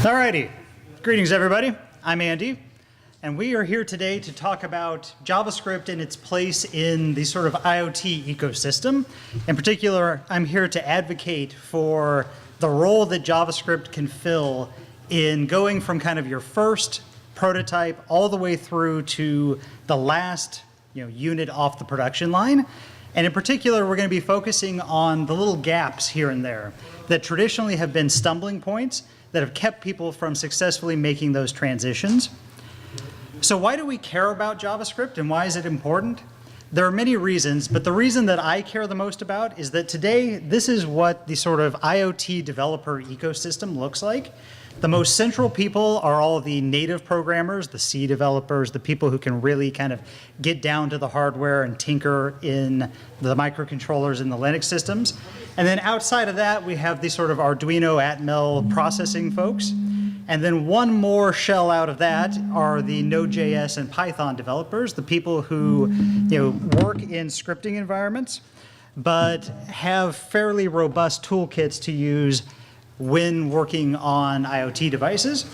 Alrighty, greetings everybody. I'm Andy, and we are here today to talk about JavaScript and its place in the sort of IoT ecosystem. In particular, I'm here to advocate for the role that JavaScript can fill in going from kind of your first prototype all the way through to the last unit off the production line. And in particular, we're going to be focusing on the little gaps here and there that traditionally have been stumbling points that have kept people from successfully making those transitions. So why do we care about JavaScript and why is it important? There are many reasons, but the reason that I care the most about is that today, this is what the sort of IoT developer ecosystem looks like. The most central people are all the native programmers, the C developers, the people who can really kind of get down to the hardware and tinker in the microcontrollers and the Linux systems. And then outside of that, we have the sort of Arduino, Atmel processing folks. And then one more shell out of that are the Node.js and Python developers, the people who work in scripting environments, but have fairly robust toolkits to use when working on IoT devices.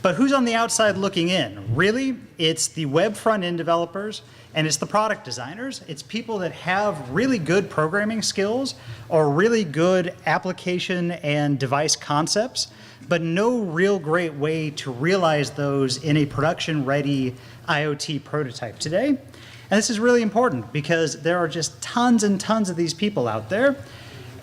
But who's on the outside looking in? Really, it's the web front-end developers and it's the product designers. It's people that have really good programming skills or really good application and device concepts, but no real great way to realize those in a production-ready IoT prototype today. And this is really important because there are just tons and tons of these people out there.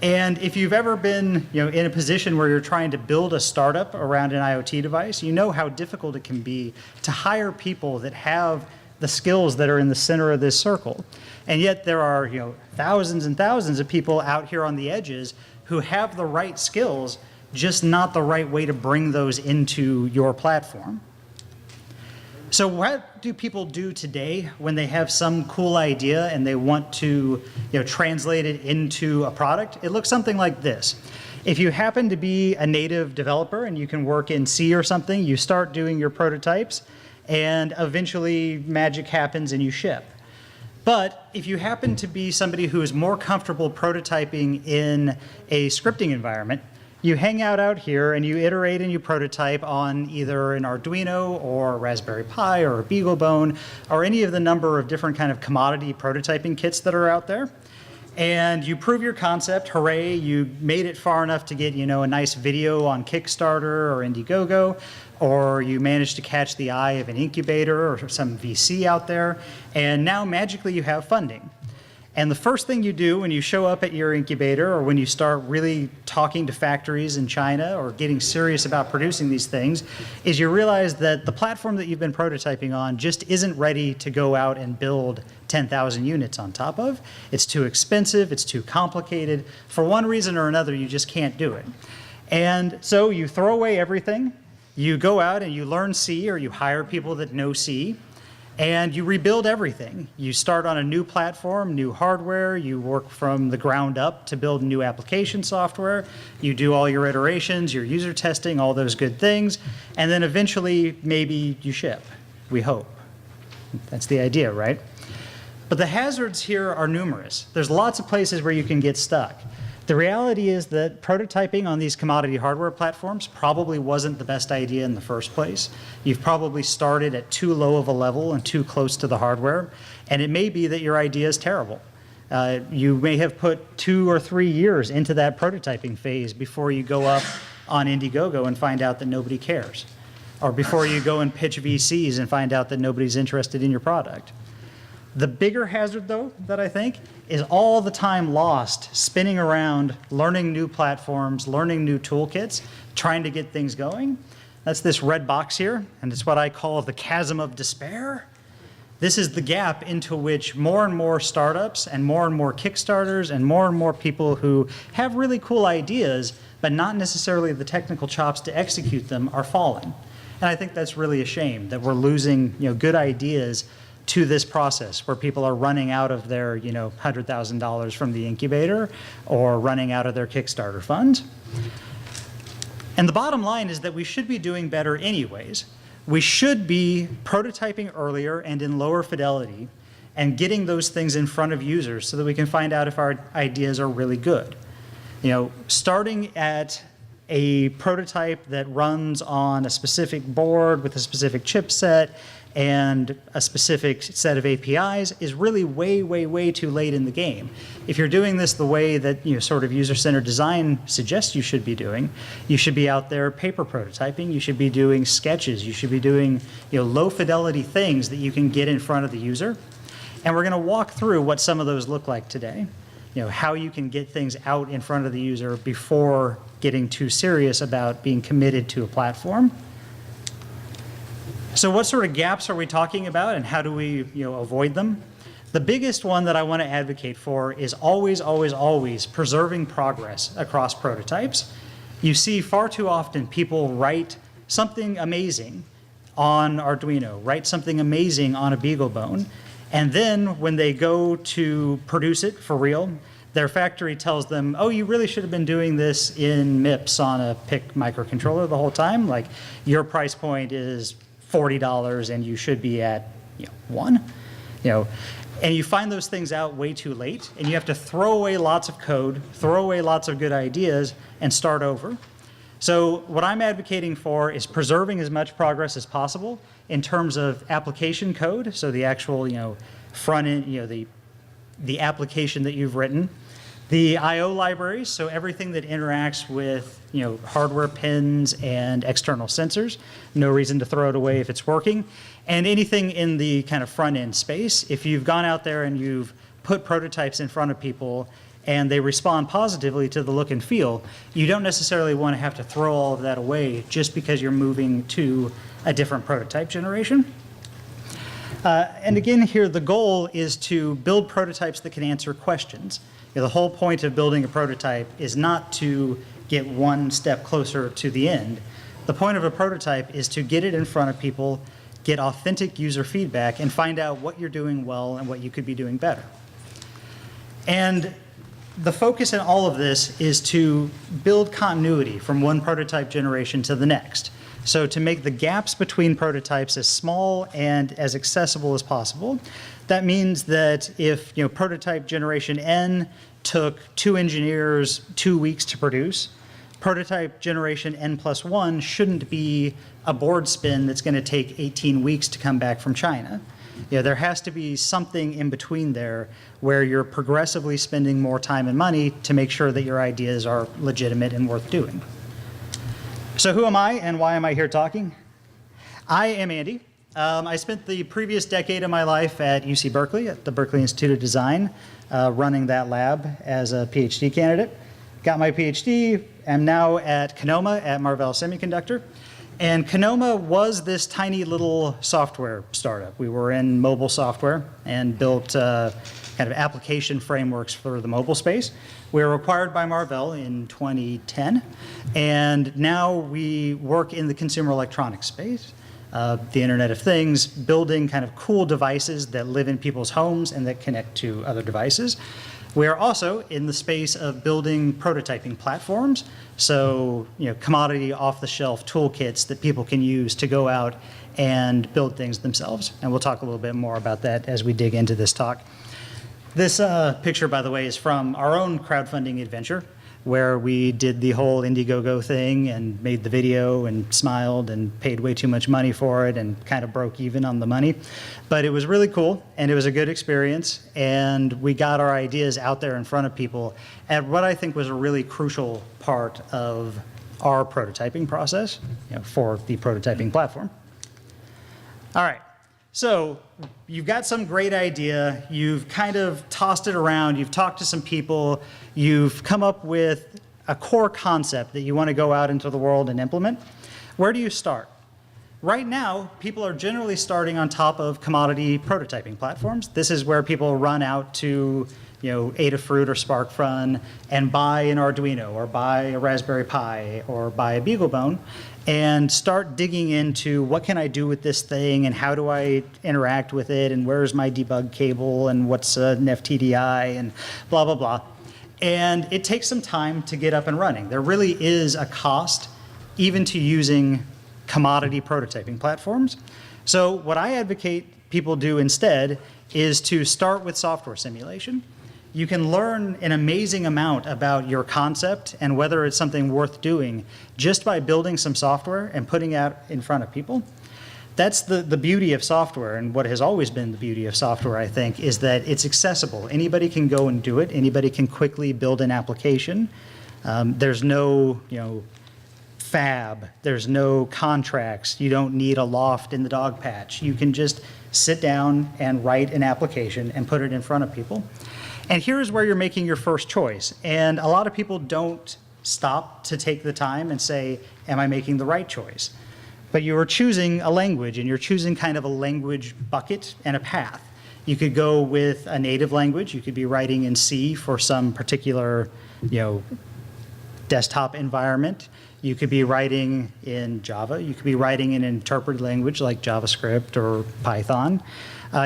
And if you've ever been in a position where you're trying to build a startup around an IoT device, you know how difficult it can be to hire people that have the skills that are in the center of this circle. And yet there are thousands and thousands of people out here on the edges who have the right skills, just not the right way to bring those into your platform. So what do people do today when they have some cool idea and they want to translate it into a product? It looks something like this. If you happen to be a native developer and you can work in C or something, you start doing your prototypes and eventually magic happens and you ship. But if you happen to be somebody who is more comfortable prototyping in a scripting environment, you hang out here and you iterate and you prototype on either an Arduino or a Raspberry Pi or a BeagleBone or any of the number of different kind of commodity prototyping kits that are out there. And you prove your concept, hooray, you made it far enough to get a nice video on Kickstarter or Indiegogo, or you managed to catch the eye of an incubator or some VC out there, and now magically you have funding. And the first thing you do when you show up at your incubator or when you start really talking to factories in China or getting serious about producing these things is you realize that the platform that you've been prototyping on just isn't ready to go out and build 10,000 units on top of. It's too expensive, it's too complicated. For one reason or another, you just can't do it. And so you throw away everything, you go out and you learn C or you hire people that know C, and you rebuild everything. You start on a new platform, new hardware, you work from the ground up to build new application software, you do all your iterations, your user testing, all those good things, and then eventually maybe you ship, we hope. That's the idea, right? But the hazards here are numerous. There's lots of places where you can get stuck. The reality is that prototyping on these commodity hardware platforms probably wasn't the best idea in the first place. You've probably started at too low of a level and too close to the hardware, and it may be that your idea is terrible. You may have put 2 or 3 years into that prototyping phase before you go up on Indiegogo and find out that nobody cares, or before you go and pitch VCs and find out that nobody's interested in your product. The bigger hazard, though, that I think, is all the time lost spinning around, learning new platforms, learning new toolkits, trying to get things going. That's this red box here, and it's what I call the chasm of despair. This is the gap into which more and more startups and more Kickstarters and more people who have really cool ideas, but not necessarily the technical chops to execute them, are falling. And I think that's really a shame that we're losing good ideas to this process where people are running out of their $100,000 from the incubator or running out of their Kickstarter funds. And the bottom line is that we should be doing better anyways. We should be prototyping earlier and in lower fidelity and getting those things in front of users so that we can find out if our ideas are really good. Starting at a prototype that runs on a specific board with a specific chipset and a specific set of APIs is really way, way, way too late in the game. If you're doing this the way that sort of user-centered design suggests you should be doing, you should be out there paper prototyping, you should be doing sketches, you should be doing low fidelity things that you can get in front of the user. And we're going to walk through what some of those look like today. How you can get things out in front of the user before getting too serious about being committed to a platform. So what sort of gaps are we talking about, and how do we avoid them? The biggest one that I want to advocate for is always, always, always preserving progress across prototypes. You see far too often people write something amazing on Arduino, write something amazing on a BeagleBone, and then when they go to produce it for real, their factory tells them, oh, you really should have been doing this in MIPS on a PIC microcontroller the whole time. Like, your price point is $40 and you should be at $1. And you find those things out way too late, and you have to throw away lots of code, throw away lots of good ideas, and start over. So what I'm advocating for is preserving as much progress as possible in terms of application code, so the actual front end, the application that you've written, the I/O libraries, so everything that interacts with hardware pins and external sensors. No reason to throw it away if it's working. And anything in the kind of front end space. If you've gone out there and you've put prototypes in front of people and they respond positively to the look and feel, you don't necessarily want to have to throw all of that away just because you're moving to a different prototype generation. And again here, the goal is to build prototypes that can answer questions. The whole point of building a prototype is not to get one step closer to the end. The point of a prototype is to get it in front of people, get authentic user feedback, and find out what you're doing well and what you could be doing better. And the focus in all of this is to build continuity from one prototype generation to the next. So to make the gaps between prototypes as small and as accessible as possible. That means that if prototype generation N took 2 engineers 2 weeks to produce, prototype generation N+1 shouldn't be a board spin that's going to take 18 weeks to come back from China. There has to be something in between there where you're progressively spending more time and money to make sure that your ideas are legitimate and worth doing. So who am I and why am I here talking? I am Andy. I spent the previous decade of my life at UC Berkeley, at the Berkeley Institute of Design, running that lab as a PhD candidate. Got my PhD, am now at Kinoma at Marvell Semiconductor. And Kinoma was this tiny little software startup. We were in mobile software and built kind of application frameworks for the mobile space. We were acquired by Marvell in 2010, and now we work in the consumer electronics space, the Internet of Things, building kind of cool devices that live in people's homes and that connect to other devices. We are also in the space of building prototyping platforms, so commodity off-the-shelf toolkits that people can use to go out and build things themselves. And we'll talk a little bit more about that as we dig into this talk. This picture, by the way, is from our own crowdfunding adventure, where we did the whole Indiegogo thing and made the video and smiled and paid way too much money for it and kind of broke even on the money. But it was really cool, and it was a good experience, and we got our ideas out there in front of people at what I think was a really crucial part of our prototyping process for the prototyping platform. All right. So you've got some great idea, you've kind of tossed it around, you've talked to some people, you've come up with a core concept that you want to go out into the world and implement. Where do you start? Right now, people are generally starting on top of commodity prototyping platforms. This is where people run out to Adafruit or SparkFun and buy an Arduino or buy a Raspberry Pi or buy a BeagleBone and start digging into what can I do with this thing and how do I interact with it and where's my debug cable and what's an FTDI and blah, blah, blah. And it takes some time to get up and running. There really is a cost even to using commodity prototyping platforms. So what I advocate people do instead is to start with software simulation. you can learn an amazing amount about your concept and whether it's something worth doing just by building some software and putting it out in front of people. That's the beauty of software, and what has always been the beauty of software, I think, is that it's accessible. Anybody can go and do it. Anybody can quickly build an application. There's no, fab. There's no contracts. You don't need a loft in the dog patch. You can just sit down and write an application and put it in front of people. And here's where you're making your first choice. And a lot of people don't stop to take the time and say, am I making the right choice? But you're choosing a language, and you're choosing kind of a language bucket and a path. You could go with a native language. You could be writing in C for some particular, desktop environment. You could be writing in Java. You could be writing in an interpreted language like JavaScript or Python.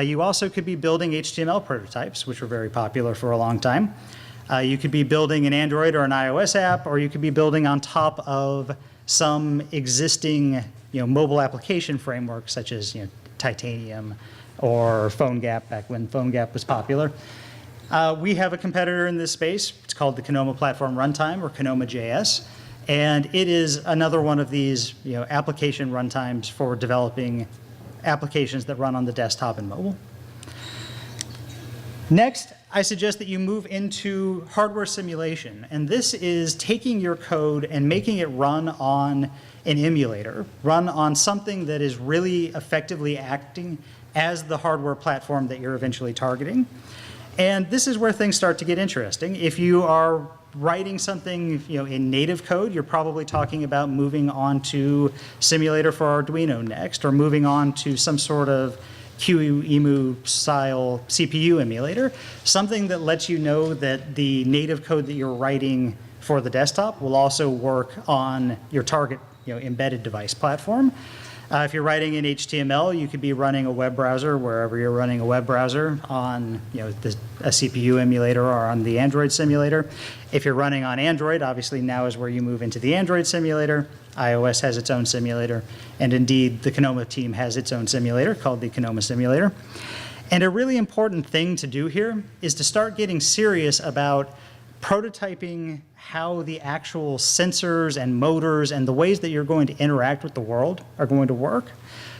You also could be building HTML prototypes, which were very popular for a long time. You could be building an Android or an iOS app, or you could be building on top of some existing mobile application frameworks such as Titanium or PhoneGap, back when PhoneGap was popular. We have a competitor in this space. It's called the Kinoma Platform Runtime, or Kinoma.js. And it is another one of these application runtimes for developing applications that run on the desktop and mobile. Next, I suggest that you move into hardware simulation. And this is taking your code and making it run on an emulator, run on something that is really effectively acting as the hardware platform that you're eventually targeting. And this is where things start to get interesting. If you are writing something in native code, you're probably talking about moving on to simulator for Arduino next, or moving on to some sort of QEMU style CPU emulator, something that lets you know that the native code that you're writing for the desktop will also work on your target embedded device platform. If you're writing in HTML, you could be running a web browser wherever you're running a web browser on a CPU emulator or on the Android simulator. If you're running on Android, obviously now is where you move into the Android simulator. iOS has its own simulator, and indeed the Kinoma team has its own simulator called the Kinoma Simulator. And a really important thing to do here is to start getting serious about prototyping how the actual sensors and motors and the ways that you're going to interact with the world are going to work.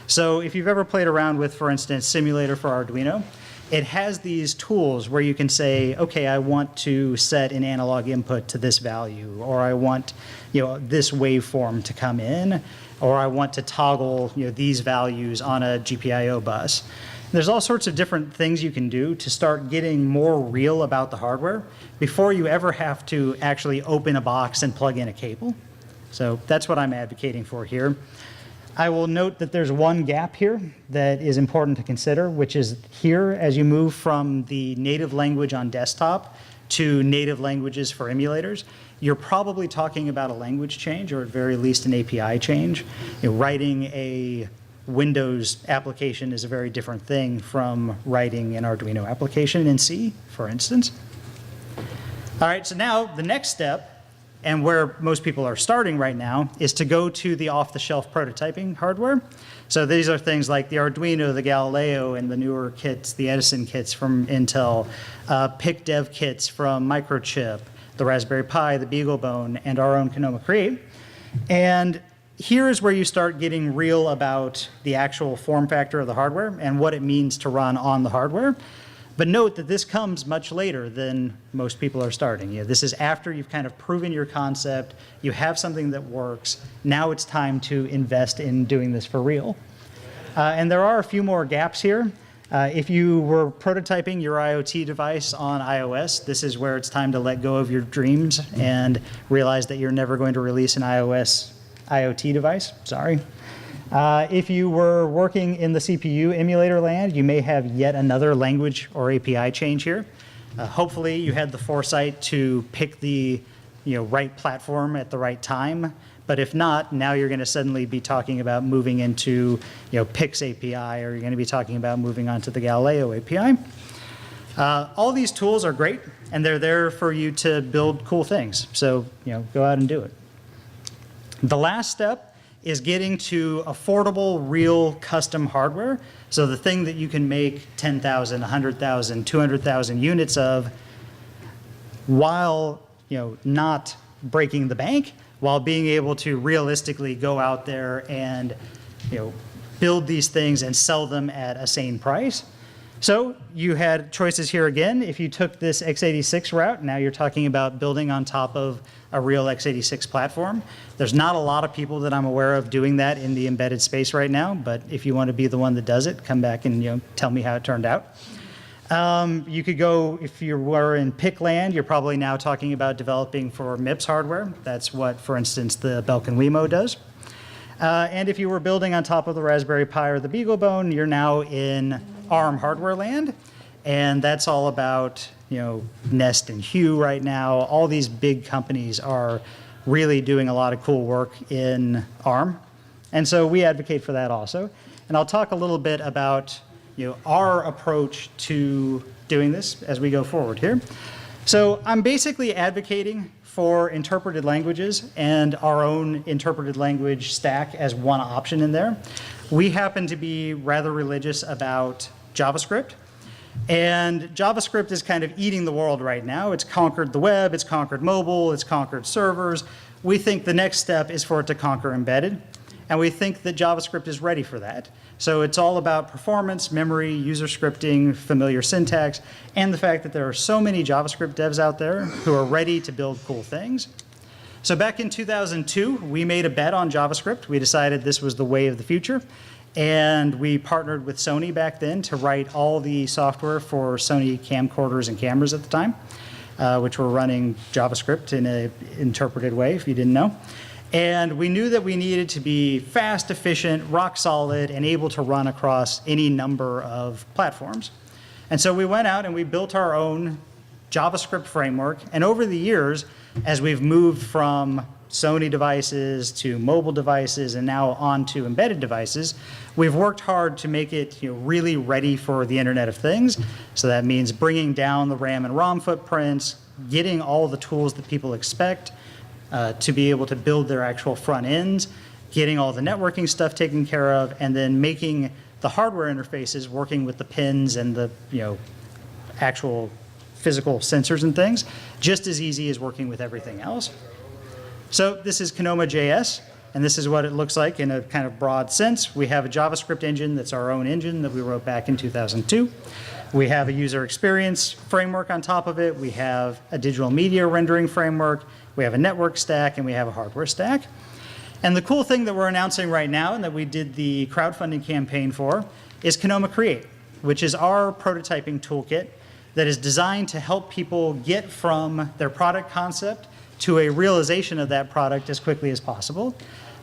So if you've ever played around with, for instance, Simulator for Arduino, it has these tools where you can say, okay, I want to set an analog input to this value, or I want this waveform to come in, or I want to toggle these values on a GPIO bus. There's all sorts of different things you can do to start getting more real about the hardware before you ever have to actually open a box and plug in a cable. So that's what I'm advocating for here. I will note that there's one gap here that is important to consider, which is here as you move from the native language on desktop to native languages for emulators, you're probably talking about a language change, or at very least an API change. Writing a Windows application is a very different thing from writing an Arduino application in C, for instance. All right, so now the next step, and where most people are starting right now, is to go to the off-the-shelf prototyping hardware. So these are things like the Arduino, the Galileo, and the newer kits, the Edison kits from Intel, PIC dev kits from Microchip, the Raspberry Pi, the BeagleBone, and our own Kinoma Create. And here is where you start getting real about the actual form factor of the hardware and what it means to run on the hardware. But note that this comes much later than most people are starting. This is after you've kind of proven your concept, you have something that works. Now it's time to invest in doing this for real. And there are a few more gaps here. If you were prototyping your IoT device on iOS, this is where it's time to let go of your dreams and realize that you're never going to release an iOS IoT device, sorry. If you were working in the CPU emulator land, you may have yet another language or API change here. Hopefully you had the foresight to pick the right platform at the right time, but if not, now you're going to suddenly be talking about moving into PIX API, or you're going to be talking about moving on to the Galileo API. All these tools are great, and they're there for you to build cool things, so go out and do it. The last step is getting to affordable, real custom hardware. So the thing that you can make 10,000, 100,000, 200,000 units of while not breaking the bank, while being able to realistically go out there and build these things and sell them at a sane price. So you had choices here again. If you took this x86 route, now you're talking about building on top of a real x86 platform. There's not a lot of people that I'm aware of doing that in the embedded space right now, but if you want to be the one that does it, come back and tell me how it turned out. You could go, if you were in PIC land, you're probably now talking about developing for MIPS hardware. That's what, for instance, the Belkin Wemo does. And if you were building on top of the Raspberry Pi or the BeagleBone, you're now in ARM hardware land. And that's all about, Nest and Hue right now. All these big companies are really doing a lot of cool work in ARM. And so we advocate for that also. And I'll talk a little bit about our approach to doing this as we go forward here. So I'm basically advocating for interpreted languages and our own interpreted language stack as one option in there. We happen to be rather religious about JavaScript. And JavaScript is kind of eating the world right now. It's conquered the web, it's conquered mobile, it's conquered servers. We think the next step is for it to conquer embedded. And we think that JavaScript is ready for that. So it's all about performance, memory, user scripting, familiar syntax, and the fact that there are so many JavaScript devs out there who are ready to build cool things. So back in 2002, we made a bet on JavaScript. We decided this was the way of the future. And we partnered with Sony back then to write all the software for Sony camcorders and cameras at the time, which were running JavaScript in an interpreted way, if you didn't know. And we knew that we needed to be fast, efficient, rock solid, and able to run across any number of platforms. And so we went out and we built our own JavaScript framework. And over the years, as we've moved from Sony devices to mobile devices and now onto embedded devices, we've worked hard to make it really ready for the Internet of Things. So that means bringing down the RAM and ROM footprints, getting all the tools that people expect, to be able to build their actual front ends, getting all the networking stuff taken care of, and then making the hardware interfaces working with the pins and the actual physical sensors and things just as easy as working with everything else. So this is Kinoma.js, and this is what it looks like in a kind of broad sense. We have a JavaScript engine that's our own engine that we wrote back in 2002. We have a user experience framework on top of it. We have a digital media rendering framework. We have a network stack, and we have a hardware stack. And the cool thing that we're announcing right now and that we did the crowdfunding campaign for is Kinoma Create, which is our prototyping toolkit that is designed to help people get from their product concept to a realization of that product as quickly as possible.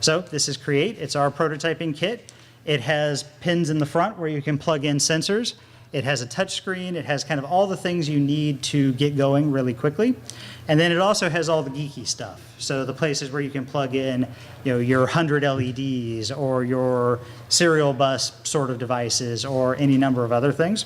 So this is Create. It's our prototyping kit. It has pins in the front where you can plug in sensors. It has a touch screen. It has kind of all the things you need to get going really quickly. And then it also has all the geeky stuff. So the places where you can plug in your 100 LEDs or your serial bus sort of devices or any number of other things.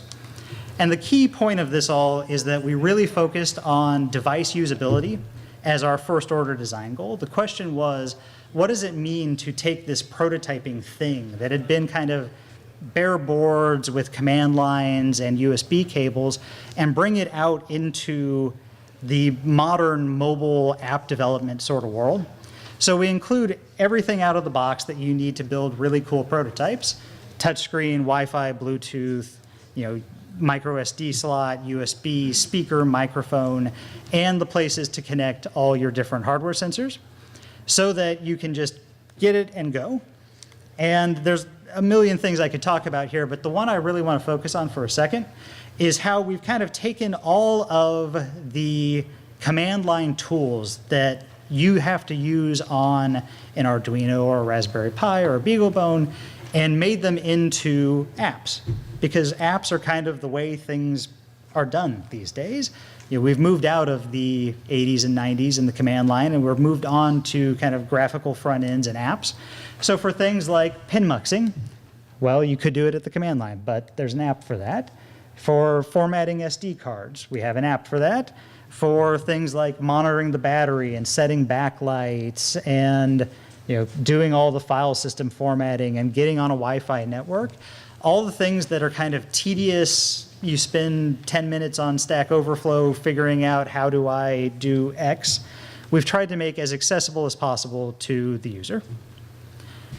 And the key point of this all is that we really focused on device usability as our first order design goal. The question was, what does it mean to take this prototyping thing that had been kind of bare boards with command lines and USB cables and bring it out into the modern mobile app development sort of world? So we include everything out of the box that you need to build really cool prototypes: touchscreen, Wi-Fi, Bluetooth, micro SD slot, USB, speaker, microphone, and the places to connect all your different hardware sensors so that you can just get it and go. And there's a million things I could talk about here, but the one I really want to focus on for a second is how we've kind of taken all of the command line tools that you have to use on an Arduino or a Raspberry Pi or a BeagleBone and made them into apps, because apps are kind of the way things are done these days. We've moved out of the 80s and 90s in the command line, and we've moved on to kind of graphical front ends and apps. So for things like pin muxing, well, you could do it at the command line, but there's an app for that. For formatting SD cards, we have an app for that. For things like monitoring the battery and setting backlights and doing all the file system formatting and getting on a Wi-Fi network, all the things that are kind of tedious, you spend 10 minutes on Stack Overflow figuring out how do I do X, we've tried to make as accessible as possible to the user.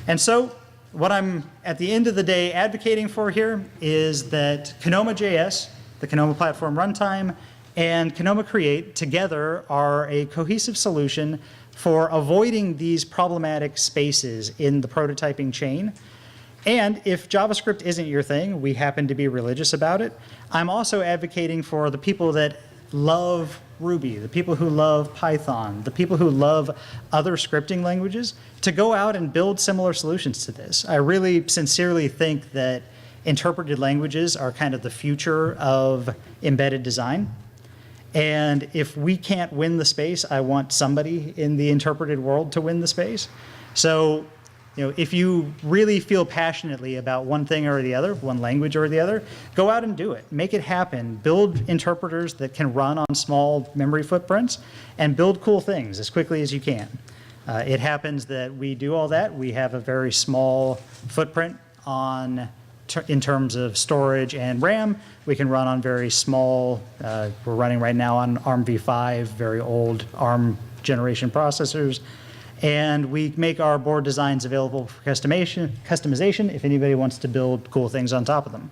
And so what I'm, at the end of the day, advocating for here is that Kinoma.js, the Kinoma Platform Runtime, and Kinoma Create together are a cohesive solution for avoiding these problematic spaces in the prototyping chain. And if JavaScript isn't your thing, we happen to be religious about it, I'm also advocating for the people that love Ruby, the people who love Python, the people who love other scripting languages, to go out and build similar solutions to this. I really sincerely think that interpreted languages are kind of the future of embedded design. And if we can't win the space, I want somebody in the interpreted world to win the space. So, if you really feel passionately about one thing or the other, one language or the other, go out and do it. Make it happen. Build interpreters that can run on small memory footprints and build cool things as quickly as you can. It happens that we do all that. We have a very small footprint in terms of storage and RAM. We can run on very small, we're running right now on ARM v5, very old ARM generation processors. And we make our board designs available for customization if anybody wants to build cool things on top of them.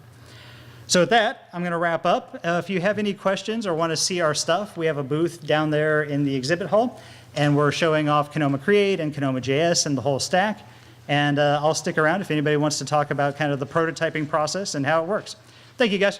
So with that, I'm going to wrap up. If you have any questions or want to see our stuff, we have a booth down there in the exhibit hall, and we're showing off Kinoma Create and Kinoma.js and the whole stack. And I'll stick around if anybody wants to talk about kind of the prototyping process and how it works. Thank you, guys.